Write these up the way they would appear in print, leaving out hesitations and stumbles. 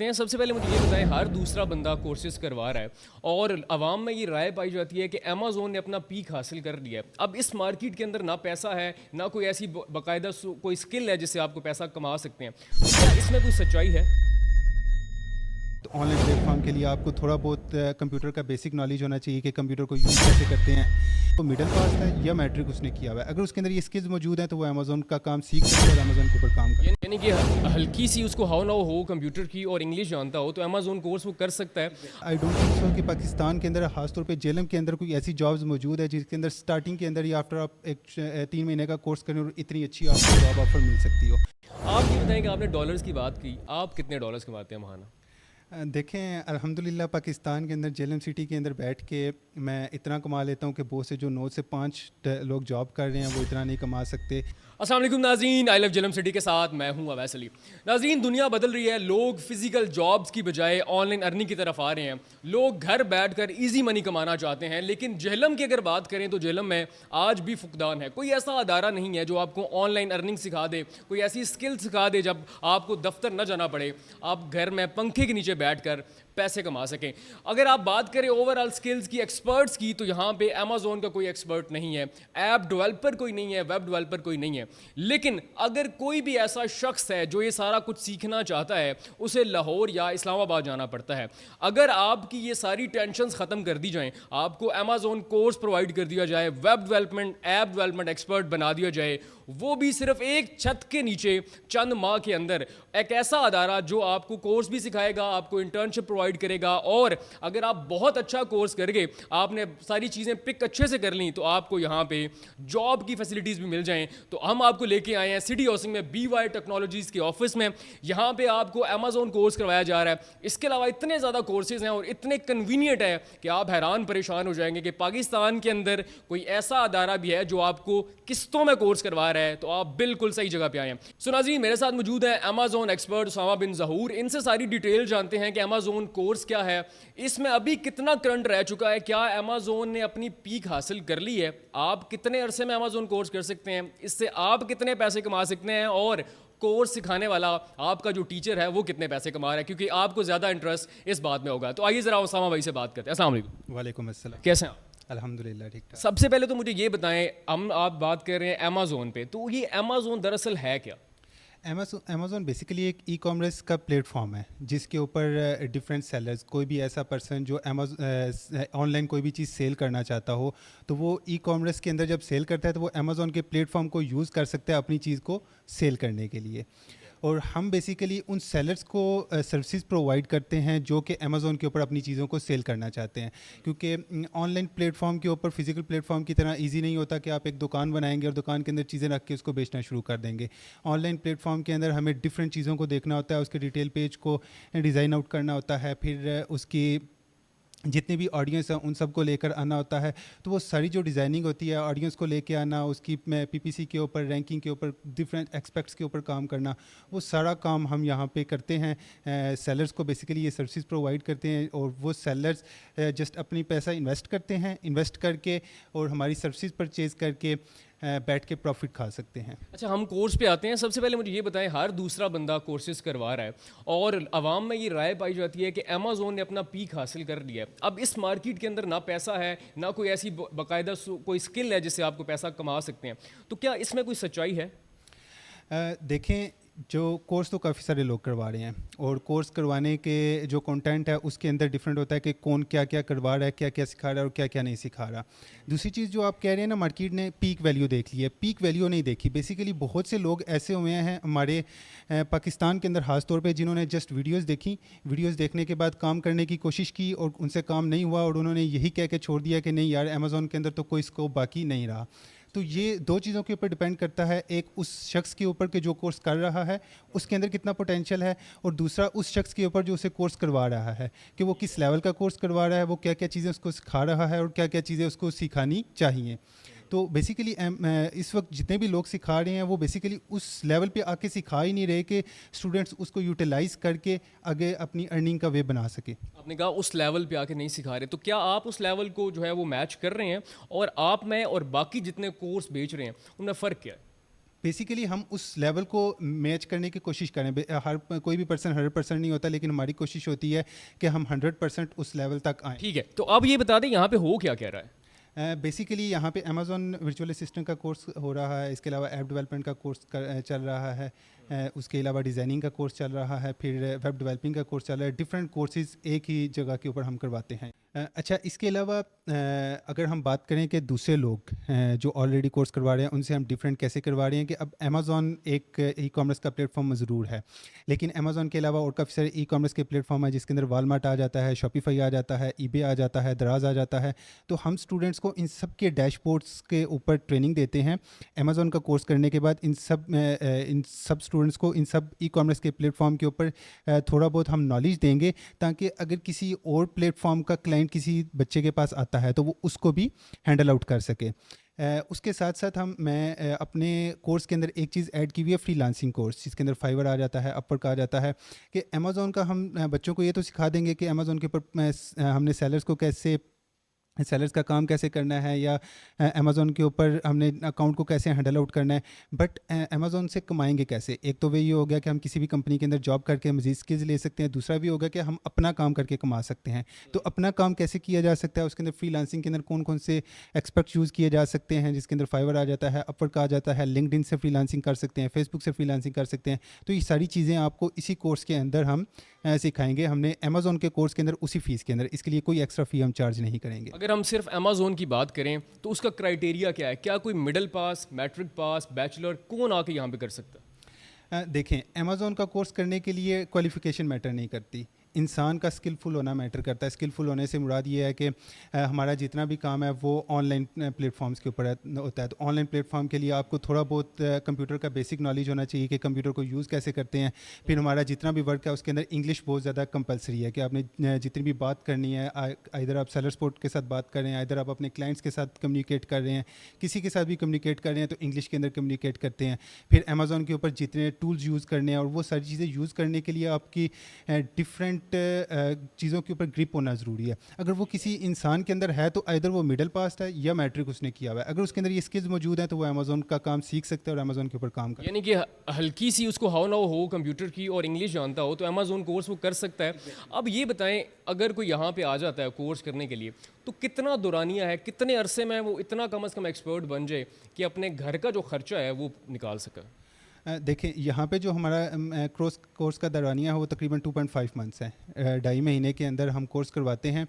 हैं। सबसे पहले मुझे ये बताएं, हर दूसरा बंदा कोर्सेज करवा रहा है और आवाम में ये राय पाई जाती है कि अमेज़ोन ने अपना पीक हासिल कर लिया है। अब इस मार्केट के अंदर ना पैसा है, ना कोई ऐसी बाकायदा कोई स्किल है जिससे आपको पैसा कमा सकते हैं। तो क्या इसमें कोई सच्चाई है? तो ऑनलाइन प्लेटफॉर्म के लिए आपको थोड़ा बहुत कंप्यूटर का बेसिक नॉलेज होना चाहिए कि कंप्यूटर को यूज़ कैसे करते हैं। वो मिडिल पास है या मैट्रिक उसने किया हुआ है, अगर उसके अंदर ये स्किल्स मौजूद हैं तो वो अमेज़ोन का काम सीख सकता है और अमेज़ोन के ऊपर काम कर। यानी कि हल्की सी उसको हाउ ना हो कंप्यूटर की और इंग्लिश जानता हो तो अमेज़ोन कोर्स वो कर सकता है। आई डोंट थिंक सो कि पाकिस्तान के अंदर खासतौर पे जेलम के अंदर कोई ऐसी जॉब्स मौजूद है जिसके अंदर स्टार्टिंग के अंदर ही आफ्टर आप एक 3 महीने का कोर्स करें और इतनी अच्छी आपको जॉब ऑफर मिल सकती हो। आप ये बताएं कि आपने डॉलर्स की बात की, आप कितने डॉलर्स कमाते हैं महाना? देखें अल्हम्दुलिल्लाह पाकिस्तान के अंदर जेलम सिटी के अंदर बैठ के मैं इतना कमा लेता हूँ कि बहुत से जो 9 से 5 लोग जॉब कर रहे हैं वो इतना नहीं कमा सकते। अस्सलाम वालेकुम नाज़रीन, आई लव जेलम सिटी के साथ मैं हूं अवैस अली। नाज़रीन, दुनिया बदल रही है, लोग फिजिकल जॉब्स की बजाय ऑनलाइन अर्निंग की तरफ आ रहे हैं। लोग घर बैठकर इजी मनी कमाना चाहते हैं, लेकिन जेहलम की अगर बात करें तो जेहलम में आज भी फुकदान है। कोई ऐसा अदारा नहीं है जो आपको ऑनलाइन अर्निंग सिखा दे, कोई ऐसी स्किल सिखा दे जब आपको दफ्तर न जाना पड़े, आप घर में पंखे के नीचे बैठकर पैसे कमा सकें। अगर आप बात करें ओवरऑल स्किल्स की, एक्सपर्ट्स की, तो यहाँ पे अमेज़ोन का कोई एक्सपर्ट नहीं है, ऐप डेवलपर कोई नहीं है, वेब डेवलपर कोई नहीं है। लेकिन अगर कोई भी ऐसा शख्स है जो ये सारा कुछ सीखना चाहता है, उसे लाहौर या इस्लामाबाद जाना पड़ता है। अगर आपकी ये सारी टेंशन्स ख़त्म कर दी जाएँ, आपको अमेज़ोन कोर्स प्रोवाइड कर दिया जाए, web development, app development expert बना दिया जाए, वो भी सिर्फ एक छत के नीचे चंद माह के अंदर, एक ऐसा अदारा जो आपको कोर्स भी सिखाएगा, आपको इंटर्नशिप प्रोवाइड करेगा, और अगर आप बहुत अच्छा कोर्स करके आपने सारी चीज़ें पिक अच्छे से कर ली तो आपको यहाँ पे जॉब की फैसिलिटीज़ भी मिल जाएं। तो हम आपको लेके आए हैं सिटी हाउसिंग में BY टेक्नोलॉजीज़ के ऑफिस में। यहाँ पे आपको अमेज़ोन कोर्स करवाया जा रहा है। इसके अलावा इतने ज़्यादा कोर्सेज हैं और इतने कन्वीनियंट है कि आप हैरान परेशान हो जाएंगे कि पाकिस्तान के अंदर कोई ऐसा अदारा भी है जो आपको किस्तों में कोर्स करवा रहा है। तो आप बिल्कुल सही जगह पे आए हैं। सो नाज़रीन, मेरे साथ मौजूद है अमेज़ोन एक्सपर्ट उसामा बिन ज़हूर। इनसे सारी डिटेल जानते हैं कि अमेज़ोन कोर्स क्या है, इसमें अभी कितना करंट रह चुका है, क्या अमेज़ोन ने अपनी पीक हासिल कर ली है, आप कितने अरसे में अमेज़ोन कोर्स कर सकते हैं, इससे आप कितने पैसे कमा सकते हैं, और कोर्स सिखाने वाला आपका जो टीचर है वो कितने पैसे कमा रहा है, क्योंकि आपको ज़्यादा इंटरेस्ट इस बात में होगा। तो आइए ज़रा उसामा भाई से बात करते हैं। अस्सलाम वालेकुम। वालेकुम अस्सलाम। कैसे हैं आप? अल्हम्दुलिल्लाह ठीक ठाक। सबसे पहले तो मुझे ये बताएं, आप बात कर रहे हैं अमेज़ोन पे, तो ये अमेज़ोन दरअसल है क्या? अमेज़ोन बेसिकली एक ई कॉमर्स का प्लेटफॉर्म है जिसके ऊपर डिफरेंट सेलर्स, कोई भी ऐसा पर्सन जो ऑनलाइन कोई भी चीज़ सेल करना चाहता हो तो वो ई कॉमर्स के अंदर जब सेल करता है तो वो अमेज़ोन के प्लेटफॉर्म को यूज़ कर सकता है अपनी चीज़ को सेल करने के लिए। और हम बेसिकली उन सेलर्स को सर्विसेज प्रोवाइड करते हैं जो कि अमेज़ोन के ऊपर अपनी चीज़ों को सेल करना चाहते हैं, क्योंकि ऑनलाइन प्लेटफॉर्म के ऊपर फिजिकल प्लेटफॉर्म की तरह इजी नहीं होता कि आप एक दुकान बनाएंगे और दुकान के अंदर चीज़ें रख के उसको बेचना शुरू कर देंगे। ऑनलाइन प्लेटफॉर्म के अंदर हमें डिफरेंट चीज़ों को देखना होता है, उसके डिटेल पेज को डिज़ाइन आउट करना होता है, फिर उसकी जितने भी ऑडियंस हैं उन सब को लेकर आना होता है। तो वो सारी जो डिज़ाइनिंग होती है, ऑडियंस को लेके आना, उसकी PPC के ऊपर, रैंकिंग के ऊपर, डिफरेंट एक्सपेक्ट्स के ऊपर काम करना, वो सारा काम हम यहाँ पे करते हैं। सेलर्स को बेसिकली ये सर्विसेज प्रोवाइड करते हैं और वो सेलर्स जस्ट अपनी पैसा इन्वेस्ट करते हैं, इन्वेस्ट करके और हमारी सर्विसेज परचेज़ करके बैठ के प्रॉफिट खा सकते हैं। अच्छा, हम कोर्स पे आते हैं। सबसे पहले मुझे ये बताएं, हर दूसरा बंदा कोर्सेज करवा रहा है और आवाम में ये राय पाई जाती है कि अमेज़ोन ने अपना पीक हासिल कर लिया है। अब इस मार्केट के अंदर ना पैसा है, ना कोई ऐसी बाकायदा कोई स्किल है जिससे आपको पैसा कमा सकते हैं। तो क्या इसमें कोई सच्चाई है? देखें, जो कोर्स तो काफ़ी सारे लोग करवा रहे हैं और कोर्स करवाने के जो कंटेंट है उसके अंदर डिफरेंट होता है कि कौन क्या क्या करवा रहा है, क्या क्या सिखा रहा है और क्या क्या नहीं सिखा रहा। दूसरी चीज़ जो आप कह रहे हैं ना, मार्केट ने पीक वैल्यू देख ली है, पीक वैल्यू नहीं देखी। बेसिकली बहुत से लोग ऐसे हुए हैं हमारे पाकिस्तान के अंदर ख़ास तौर पे जिन्होंने जस्ट वीडियोस देखी, वीडियोस देखने के बाद काम करने की कोशिश की और उनसे काम नहीं हुआ और उन्होंने यही कह के छोड़ दिया कि नहीं यार, अमेज़ोन के अंदर तो कोई स्कोप बाकी नहीं रहा। तो ये दो चीज़ों के ऊपर डिपेंड करता है, एक उस शख्स के ऊपर कि जो कोर्स कर रहा है उसके अंदर कितना पोटेंशियल है, और दूसरा उस शख्स के ऊपर जो उसे कोर्स करवा रहा है कि वो किस लेवल का कोर्स करवा रहा है, वो क्या क्या चीज़ें उसको सिखा रहा है और क्या क्या चीज़ें उसको सिखानी चाहिए। तो बेसिकली इस वक्त जितने भी लोग सिखा रहे हैं वो बेसिकली उस लेवल पे आके सिखा ही नहीं रहे कि स्टूडेंट्स उसको यूटिलाइज़ करके आगे अपनी अर्निंग का वे बना सके। आपने कहा उस लेवल पे आके नहीं सिखा रहे, तो क्या आप उस लेवल को जो है वो मैच कर रहे हैं, और आप में और बाकी जितने कोर्स बेच रहे हैं उनमें फ़र्क क्या है? बेसिकली हम उस लेवल को मैच करने की कोशिश करें. हर कोई भी पर्सन 100% नहीं होता, लेकिन हमारी कोशिश होती है कि हम 100% उस लेवल तक आएँ. ठीक है, तो अब ये बता दें यहाँ पे हो क्या क्या रहा है? बेसिकली यहाँ पे अमेज़ॉन वर्चुअल असिस्टेंट का कोर्स हो रहा है, इसके अलावा ऐप डेवलपमेंट का कोर्स चल रहा है, उसके अलावा डिज़ाइनिंग का कोर्स चल रहा है, फिर वेब डेवलपिंग का कोर्स चल रहा है. डिफरेंट कोर्सेज़ एक ही जगह के ऊपर हम करवाते हैं. अच्छा, इसके अलावा अगर हम बात करें कि दूसरे लोग जो ऑलरेडी कोर्स करवा रहे हैं उनसे हम डिफरेंट कैसे करवा रहे हैं, कि अब अमेज़ॉन एक ई कॉमर्स का प्लेटफॉर्म ज़रूर है, लेकिन अमेज़ॉन के अलावा और काफ़ी सारे ई कॉमर्स के प्लेटफॉर्म है जिसके अंदर वालमार्ट आ जाता है, शॉपिफाई आ जाता है, ईबे आ जाता है, दराज आ जाता है. तो हम स्टूडेंट्स को इन सब के डैशबोर्ड्स के ऊपर ट्रेनिंग देते हैं. अमेज़ॉन का कोर्स करने के बाद इन सब स्टूडेंट्स को इन सब ई कॉमर्स के प्लेटफॉर्म के ऊपर थोड़ा बहुत हम नॉलेज देंगे, ताकि अगर किसी और प्लेटफॉर्म का क्लाइंट किसी बच्चे के पास आता है तो वो उसको भी हैंडल आउट कर सके. उसके साथ साथ मैं अपने कोर्स के अंदर एक चीज़ ऐड की हुई है, फ्रीलांसिंग कोर्स, जिसके अंदर फाइवर आ जाता है, अपवर्क आ जाता है, कि अमेज़ॉन का हम बच्चों को ये तो सिखा देंगे कि अमेज़ॉन के ऊपर हमने सेलर्स को कैसे, सेलर्स का काम कैसे करना है, या अमेज़ॉन के ऊपर हमने अकाउंट को कैसे हैंडल आउट करना है. बट अमेज़ॉन से कमाएंगे कैसे? एक तो वे ये हो गया कि हम किसी भी कंपनी के अंदर जॉब करके मज़ीद स्किल्स ले सकते हैं. दूसरा भी होगा कि हम अपना काम करके कमा सकते हैं. तो अपना काम कैसे किया जा सकता है, उसके अंदर फ्रीलांसिंग के अंदर कौन कौन से एक्सपर्ट यूज़ किए जा सकते हैं, जिसके अंदर फाइवर आ जाता है, अपवर्क आ जाता है, लिंक्डइन से फ्रीलांसिंग कर सकते हैं, फेसबुक से फ्रीलांसिंग कर सकते हैं. तो ये सारी चीज़ें आपको इसी कोर्स के अंदर हम सिखाएंगे. हमने अमेज़ॉन के कोर्स के अंदर उसी फ़ीस के अंदर, इसके लिए कोई एक्स्ट्रा फ़ी हम चार्ज नहीं करेंगे. अगर हम सिर्फ अमेज़ॉन की बात करें तो उसका क्राइटेरिया क्या है? क्या कोई middle pass, matric pass, bachelor कौन आके यहाँ पे कर सकता है? देखें, अमेज़ॉन का कोर्स करने के लिए क्वालिफ़िकेशन मैटर नहीं करती, इंसान का स्किलफुल होना मैटर करता है. स्किलफुल होने से मुराद ये है कि हमारा जितना भी काम है वो ऑनलाइन प्लेटफॉर्म्स के ऊपर होता है. तो ऑनलाइन प्लेटफॉर्म के लिए आपको थोड़ा बहुत कंप्यूटर का बेसिक नॉलेज होना चाहिए कि कंप्यूटर को यूज़ कैसे करते हैं. फिर हमारा जितना भी वर्क है उसके अंदर इंग्लिश बहुत ज़्यादा कंपलसरी है, कि आपने जितनी भी बात करनी है, इधर आप सेलर सपोर्ट के साथ बात कर रहे हैं, इधर आप अपने क्लाइंट्स के साथ कम्युनिकेट कर रहे हैं, किसी के साथ भी कम्युनिकेट कर रहे हैं तो इंग्लिश के अंदर कम्युनिकेट करते हैं. फिर अमेज़ॉन के ऊपर जितने टूल्स यूज़ करने हैं और वो सारी चीज़ें यूज़ करने के लिए आपकी डिफरेंट चीज़ों के ऊपर ग्रिप होना ज़रूरी है. अगर वो किसी इंसान के अंदर है तो इधर वो मिडिल पास है या मैट्रिक उसने किया हुआ है. अगर उसके अंदर ये स्किल्स मौजूद हैं तो वो अमेज़ॉन का काम सीख सकता है और अमेज़ॉन के ऊपर काम कर. यानी कि हल्की सी उसको हाउ ना हो कंप्यूटर की और इंग्लिश जानता हो तो अमेज़ॉन कोर्स वो कर सकता है. अब ये बताएं, अगर कोई यहाँ पे आ जाता है कोर्स करने के लिए तो कितना दौरानिया है, कितने अरसे में वो इतना कम से कम एक्सपर्ट बन जाए कि अपने घर का जो खर्चा है वो निकाल सके? देखें, यहाँ पे जो हमारा कोर्स का दौरानिया है वो तकरीबन 2.5 मंथ्स है. 2.5 महीने के अंदर हम कोर्स करवाते हैं,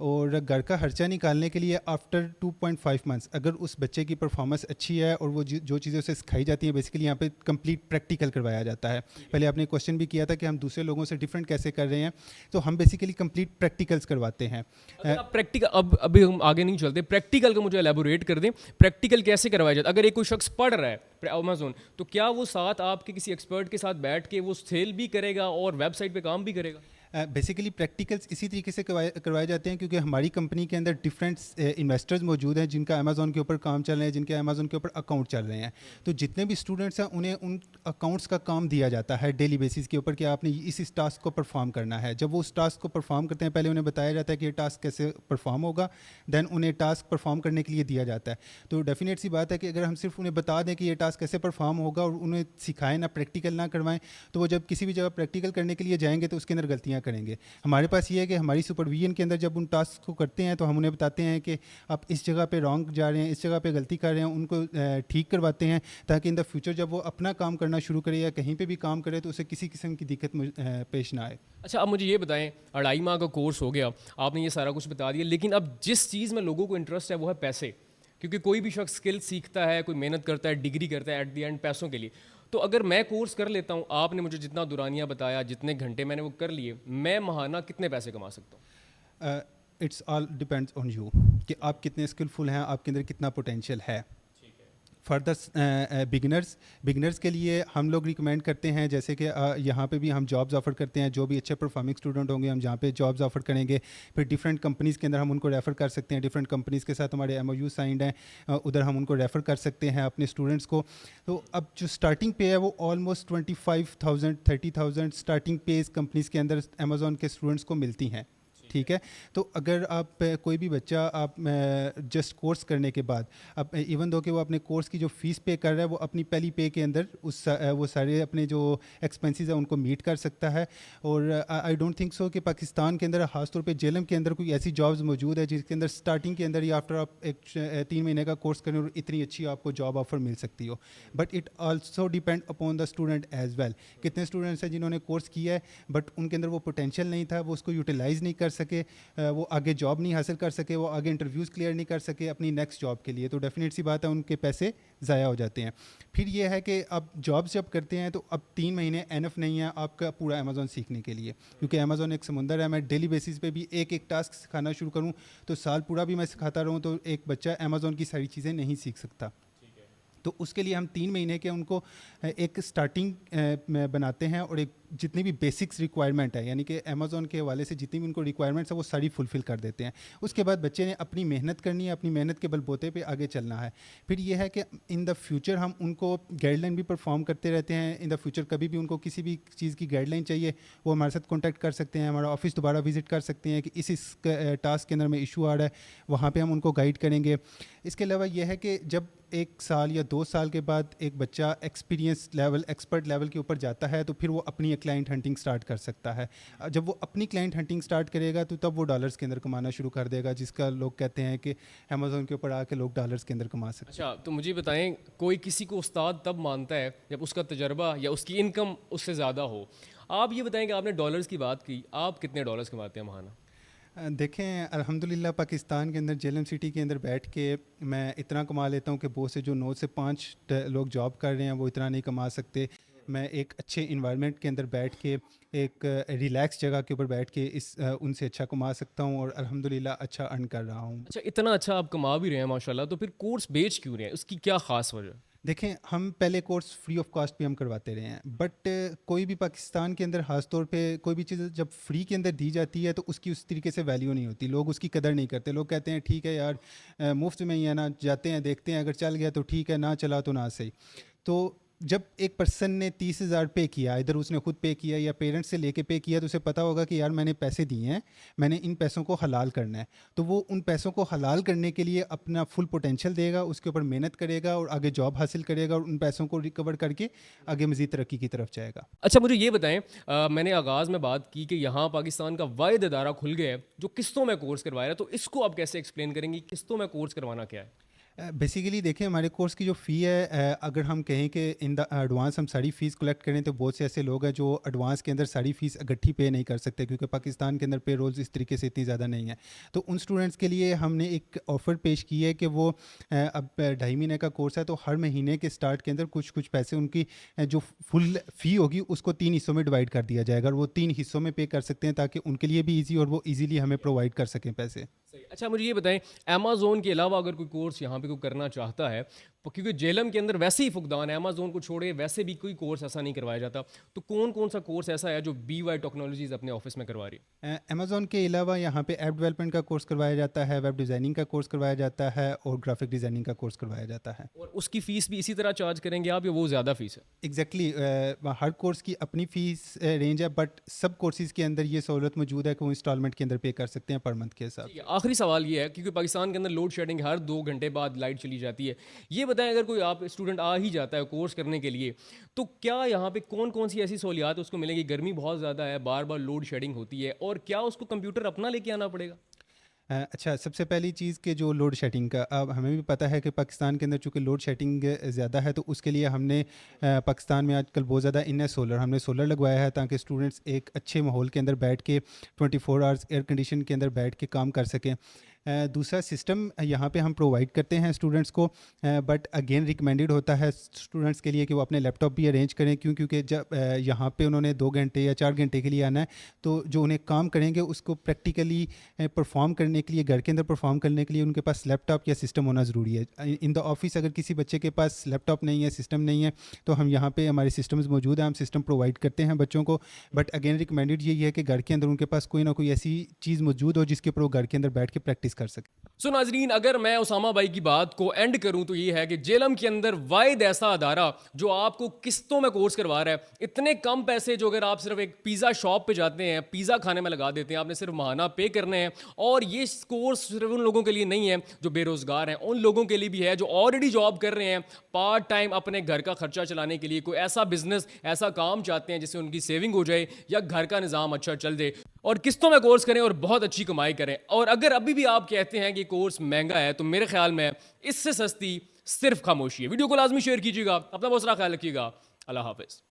और घर का खर्चा निकालने के लिए आफ्टर 2.5 मंथ्स अगर उस बच्चे की परफॉर्मेंस अच्छी है और वो जो चीज़ें उसे सिखाई जाती हैं, बेसिकली यहाँ पे कंप्लीट प्रैक्टिकल करवाया जाता है. पहले आपने क्वेश्चन भी किया था कि हम दूसरे लोगों से डिफरेंट कैसे कर रहे हैं, तो हम बेसिकली कंप्लीट प्रैक्टिकल्स करवाते हैं. प्रैक्टिकल अभी हम आगे नहीं चलते, प्रैक्टिकल का मुझे एलेबोरेट कर दें. प्रैक्टिकल कैसे करवाया जाता है? अगर एक कोई शख्स पढ़ रहा है अमेज़ॉन, तो क्या वो साथ आपके किसी एक्सपर्ट के साथ बैठ के वो सेल भी करेगा और वेबसाइट पे काम भी करेगा? बेसिकली प्रैक्टिकल्स इसी तरीके से करवाए जाते हैं क्योंकि हमारी कंपनी के अंदर डिफरेंट इन्वेस्टर्स मौजूद हैं जिनका अमेज़ॉन के ऊपर काम चल रहे हैं, जिनके अमेज़ॉन के ऊपर अकाउंट चल रहे हैं. तो जितने भी स्टूडेंट्स हैं उन्हें उन अकाउंट्स का काम दिया जाता है डेली बेसिस के ऊपर कि आपने इस टास्क को परफॉर्म करना है. जब वो उस टास्क को परफॉर्म करते हैं, पहले उन्हें बताया जाता है कि ये टास्क कैसे परफॉर्म होगा, देन उन्हें टास्क परफॉर्म करने के लिए दिया जाता है. तो डेफिनेट सी बात है कि अगर हम सिर्फ उन्हें बता दें कि ये टास्क कैसे परफॉर्म होगा और उन्हें सिखाएं ना, प्रैक्टिकल ना करवाएं, तो वो जब किसी भी जगह प्रैक्टिकल करने के लिए जाएंगे तो उसके अंदर गलतियाँ करेंगे. हमारे पास ये है कि हमारी सुपरविजन के अंदर जब उन टास्क को करते हैं तो हम उन्हें बताते हैं कि आप इस जगह पे रॉन्ग जा रहे हैं, इस जगह पे गलती कर रहे हैं, उनको ठीक करवाते हैं ताकि इन द फ्यूचर जब वो अपना काम करना शुरू करे या कहीं पे भी काम करे तो उसे किसी किस्म की दिक्कत पेश ना आए. अच्छा, अब मुझे ये बताएं, 2.5 माह का कोर्स हो गया, आपने ये सारा कुछ बता दिया, लेकिन अब जिस चीज़ में लोगों को इंटरेस्ट है वो है पैसे. क्योंकि कोई भी शख्स स्किल सीखता है, कोई मेहनत करता है, डिग्री करता है एट द एंड पैसों के लिए. तो अगर मैं कोर्स कर लेता हूँ, आपने मुझे जितना दुरानिया बताया, जितने घंटे मैंने वो कर लिए, मैं माहाना कितने पैसे कमा सकता हूँ? It's all depends on you कि आप कितने स्किलफुल हैं, आपके अंदर कितना पोटेंशियल है. फॉर द बिगनर्स के लिए हम लोग रिकमेंड करते हैं, जैसे कि यहाँ पे भी हम जॉब्स ऑफ़र करते हैं. जो भी अच्छे परफॉर्मिंग स्टूडेंट होंगे हम जहाँ पे जॉब्स ऑफ़र करेंगे. फिर डिफरेंट कंपनीज़ के अंदर हम उनको रेफ़र कर सकते हैं. डिफरेंट कंपनीज़ के साथ हमारे MOU साइंड हैं, उधर हम उनको रेफ़र कर सकते हैं अपने स्टूडेंट्स को. तो अब जो स्टार्टिंग पे है वो ऑलमोस्ट 25,000 30,000 स्टार्टिंग पे इस कंपनीज़ के अंदर अमेज़ॉन के स्टूडेंट्स को मिलती हैं. ٹھیک ہے. تو اگر آپ کوئی بھی بچہ آپ جسٹ کورس کرنے کے بعد اب ایون دو کہ وہ اپنے کورس کی جو فیس پے کر رہا ہے وہ اپنی پہلی پے کے اندر وہ سارے اپنے جو ایکسپینسز ہیں ان کو میٹ کر سکتا ہے. اور آئی ڈونٹ تھنک سو کہ پاکستان کے اندر خاص طور پہ جیلم کے اندر کوئی ایسی جابز موجود ہے جس کے اندر اسٹارٹنگ کے اندر یا آفٹر آپ ایک 3 مہینے کا کورس کریں اور اتنی اچھی آپ کو جاب آفر مل سکتی ہو. But it also depend upon the student as well. کتنے اسٹوڈنٹس ہیں جنہوں نے کورس کیا ہے بٹ ان کے اندر وہ پوٹینشیل نہیں تھا, وہ اس کو یوٹیلائز نہیں کر سکے, وہ آگے جاب نہیں حاصل کر سکے, وہ آگے انٹرویوز کلیئر نہیں کر سکے اپنی نیکسٹ جاب کے لیے, تو ڈیفینیٹ سی بات ہے ان کے پیسے ضائع ہو جاتے ہیں. پھر یہ ہے کہ آپ جابس جب کرتے ہیں تو اب 3 مہینے انف نہیں ہے آپ کا پورا امیزون سیکھنے کے لیے, کیونکہ امیزون ایک سمندر ہے. میں ڈیلی بیسس پہ بھی ایک ٹاسک سکھانا شروع کروں تو سال پورا بھی میں سکھاتا رہوں تو ایک بچہ امیزون کی ساری چیزیں نہیں سیکھ سکتا. تو اس کے لیے ہم 3 مہینے کے ان کو ایک اسٹارٹنگ میں بناتے ہیں اور ایک جتنی بھی بیسکس ریکوائرمنٹ ہے یعنی کہ امیزون کے حوالے سے جتنی بھی ان کو ریکوائرمنٹس ہیں وہ ساری فلفل کر دیتے ہیں. اس کے بعد بچے نے اپنی محنت کرنی ہے, اپنی محنت کے بل بوتے پہ آگے چلنا ہے. پھر یہ ہے کہ ان دا فیوچر ہم ان کو گائیڈ لائن بھی پرفارم کرتے رہتے ہیں. ان دا فیوچر کبھی بھی ان کو کسی بھی چیز کی گائیڈ لائن چاہیے وہ ہمارے ساتھ کانٹیکٹ کر سکتے ہیں, ہمارا آفس دوبارہ وزٹ کر سکتے ہیں کہ اس ٹاسک کے اندر میں ایشو آ رہا ہے, وہاں پہ ہم ان کو گائیڈ کریں گے. اس کے علاوہ یہ ہے کہ جب 1 سال یا 2 سال کے بعد ایک بچہ ایکسپیرینس لیول ایکسپرٹ لیول کے اوپر جاتا ہے تو پھر وہ اپنی کلائنٹ ہنٹنگ سٹارٹ کر سکتا ہے. جب وہ اپنی کلائنٹ ہنٹنگ سٹارٹ کرے گا تو تب وہ ڈالرز کے اندر کمانا شروع کر دے گا, جس کا لوگ کہتے ہیں کہ امیزون کے اوپر آ کے لوگ ڈالرز کے اندر کما سکتے ہیں. اچھا, تو مجھے بتائیں کوئی کسی کو استاد تب مانتا ہے جب اس کا تجربہ یا اس کی انکم اس سے زیادہ ہو. آپ یہ بتائیں کہ آپ نے ڈالرز کی بات کی, آپ کتنے ڈالرز کماتے ہیں ماہانہ؟ دیکھیں الحمدللہ پاکستان کے اندر جیلم سٹی کے اندر بیٹھ کے میں اتنا کما لیتا ہوں کہ بہت سے جو 9 سے 5 لوگ جاب کر رہے ہیں وہ اتنا نہیں کما سکتے. میں ایک اچھے انوائرمنٹ کے اندر بیٹھ کے ایک ریلیکس جگہ کے اوپر بیٹھ کے ان سے اچھا کما سکتا ہوں اور الحمدللہ اچھا ارن کر رہا ہوں. اچھا, اتنا اچھا آپ کما بھی رہے ہیں ماشاءاللہ, تو پھر کورس بیچ کیوں رہے ہیں, اس کی کیا خاص وجہ؟ دیکھیں ہم پہلے کورس فری آف کاسٹ بھی ہم کرواتے رہے ہیں, بٹ کوئی بھی پاکستان کے اندر خاص طور پہ کوئی بھی چیز جب فری کے اندر دی جاتی ہے تو اس کی اس طریقے سے ویلیو نہیں ہوتی, لوگ اس کی قدر نہیں کرتے. لوگ کہتے ہیں ٹھیک ہے یار مفت میں ہی ہے نا, جاتے ہیں دیکھتے ہیں اگر چل گیا تو ٹھیک ہے, نہ چلا تو نہ صحیح. تو جب ایک پرسن نے 30,000 پے کیا, ادھر اس نے خود پے کیا یا پیرنٹس سے لے کے پے کیا, تو اسے پتہ ہوگا کہ یار میں نے پیسے دیے ہیں, میں نے ان پیسوں کو حلال کرنا ہے. تو وہ ان پیسوں کو حلال کرنے کے لیے اپنا فل پوٹینشیل دے گا, اس کے اوپر محنت کرے گا اور آگے جاب حاصل کرے گا اور ان پیسوں کو ریکور کر کے آگے مزید ترقی کی طرف جائے گا. اچھا, مجھے یہ بتائیں, میں نے آغاز میں بات کی کہ یہاں پاکستان کا واحد ادارہ کھل گیا ہے جو قسطوں میں کورس کروا رہا ہے, تو اس کو آپ کیسے ایکسپلین کریں گی, قسطوں میں کورس کروانا کیا ہے؟ بیسیکلی دیکھیں ہمارے کورس کی جو فی ہے, اگر ہم کہیں کہ ان دا ایڈوانس ہم ساری فیس کلیکٹ کریں تو بہت سے ایسے لوگ ہیں جو ایڈوانس کے اندر ساری فیس اکٹھی پے نہیں کر سکتے, کیونکہ پاکستان کے اندر پے رولز اس طریقے سے اتنی زیادہ نہیں ہیں. تو ان اسٹوڈنٹس کے لیے ہم نے ایک آفر پیش کی ہے کہ وہ اب 2.5 مہینے کا کورس ہے تو ہر مہینے کے اسٹارٹ کے اندر کچھ پیسے ان کی جو فل فی ہوگی اس کو 3 حصوں میں ڈیوائڈ کر دیا جائے گا, اور وہ 3 حصوں میں پے کر سکتے ہیں تاکہ ان کے لیے بھی ایزی اور وہ ایزیلی ہمیں پرووائڈ کر سکیں پیسے. اچھا, مجھے یہ بتائیں امیزون کے علاوہ اگر کوئی کورس یہاں پہ کوئی کرنا چاہتا ہے, کیونکہ جیلم کے اندر ویسے ہی فقدان ہے, امیزون کو چھوڑے ویسے بھی کوئی کورس ایسا نہیں کروایا جاتا, تو کون سا کورس ایسا ہے جو BY ٹیکنالوجیز اپنے آفس میں کروا رہی ہے؟ امیزون کے علاوہ یہاں پہ ایپ ڈیولپمنٹ کا کورس کروایا جاتا ہے, ویب ڈیزائننگ کا کورس کروایا جاتا ہے اور گرافک ڈیزائننگ کا کورس کروایا جاتا ہے. اور اس کی فیس بھی اسی طرح چارج کریں گے آپ یا وہ زیادہ فیس ہے؟ ایگزیکٹلی ہر کورس کی اپنی فیس رینج ہے, بٹ سب کورسز کے اندر یہ سہولت موجود ہے کہ وہ انسٹالمنٹ کے اندر پے کر سکتے ہیں پر منتھ کے حساب. آخری سوال یہ ہے, کیونکہ پاکستان کے اندر لوڈ شیڈنگ ہر 2 گھنٹے بعد لائٹ چلی جاتی ہے, یہ بتائیں اگر کوئی آپ اسٹوڈنٹ آ ہی جاتا ہے کورس کرنے کے لیے تو کیا یہاں پہ کون سی ایسی سہولیات اس کو ملیں گی؟ گرمی بہت زیادہ ہے, بار بار لوڈ شیڈنگ ہوتی ہے, اور کیا اس کو کمپیوٹر اپنا لے کے آنا پڑے گا؟ اچھا, سب سے پہلی چیز کہ جو لوڈ شیڈنگ کا, اب ہمیں بھی پتہ ہے کہ پاکستان کے اندر چونکہ لوڈ شیڈنگ زیادہ ہے تو اس کے لیے ہم نے پاکستان میں آج کل بہت زیادہ سولر ہم نے سولر لگوایا ہے تاکہ اسٹوڈنٹس ایک اچھے ماحول کے اندر بیٹھ کے 24 آورس ایئر کنڈیشن کے اندر بیٹھ کے کام کر سکیں. دوسرا سسٹم یہاں پہ ہم پرووائڈ کرتے ہیں اسٹوڈنٹس کو, بٹ اگین ریکمینڈیڈ ہوتا ہے اسٹوڈنٹس کے لیے کہ وہ اپنے لیپ ٹاپ بھی ارینج کریں, کیونکہ جب یہاں پہ انہوں نے 2 گھنٹے یا 4 گھنٹے کے لیے آنا ہے تو جو انہیں کام کریں گے اس کو پریکٹیکلی پرفارم کرنے کے لیے, گھر کے اندر پرفارم کرنے کے لیے ان کے پاس لیپ ٹاپ یا سسٹم ہونا ضروری ہے. ان دا آفس اگر کسی بچے کے پاس لیپ ٹاپ نہیں ہے, سسٹم نہیں ہے, تو ہم یہاں پہ ہمارے سسٹمز موجود ہیں, ہم سسٹم پرووائڈ کرتے ہیں بچوں کو, بٹ اگین ریکمینڈیڈ یہی ہے کہ گھر کے اندر ان کے پاس کوئی نہ کوئی ایسی چیز موجود ہو جس کے اوپر وہ گھر کے اندر بیٹھ کے پریکٹس फेस कर सकें। सो नाजरीन, अगर मैं उसामा भाई की बात को एंड करूं तो ये है कि जेलम के अंदर वाहिद ऐसा अदारा जो आपको किस्तों में कोर्स करवा रहा है, इतने कम पैसे जो अगर आप सिर्फ एक पिज़्ज़ा शॉप पे जाते हैं, पिज़्ज़ा खाने में लगा देते हैं, आपने सिर्फ माहाना पे करने हैं। और ये कोर्स सिर्फ उन लोगों के लिए नहीं है जो बेरोज़गार हैं, उन लोगों के लिए भी है जो ऑलरेडी जॉब कर रहे हैं, पार्ट टाइम अपने घर का खर्चा चलाने के लिए कोई ऐसा बिजनेस, ऐसा काम चाहते हैं जिससे उनकी सेविंग हो जाए या घर का निज़ाम अच्छा चल जाए, और किस्तों में कोर्स करें और बहुत अच्छी कमाई करें। और अगर अभी भी आप कहते हैं कि कोर्स महंगा है, तो मेरे ख्याल में इससे सस्ती सिर्फ खामोशी है। वीडियो को लाजमी शेयर कीजिएगा, अपना बहुत सारा ख्याल रखिएगा। अल्लाह हाफिज़।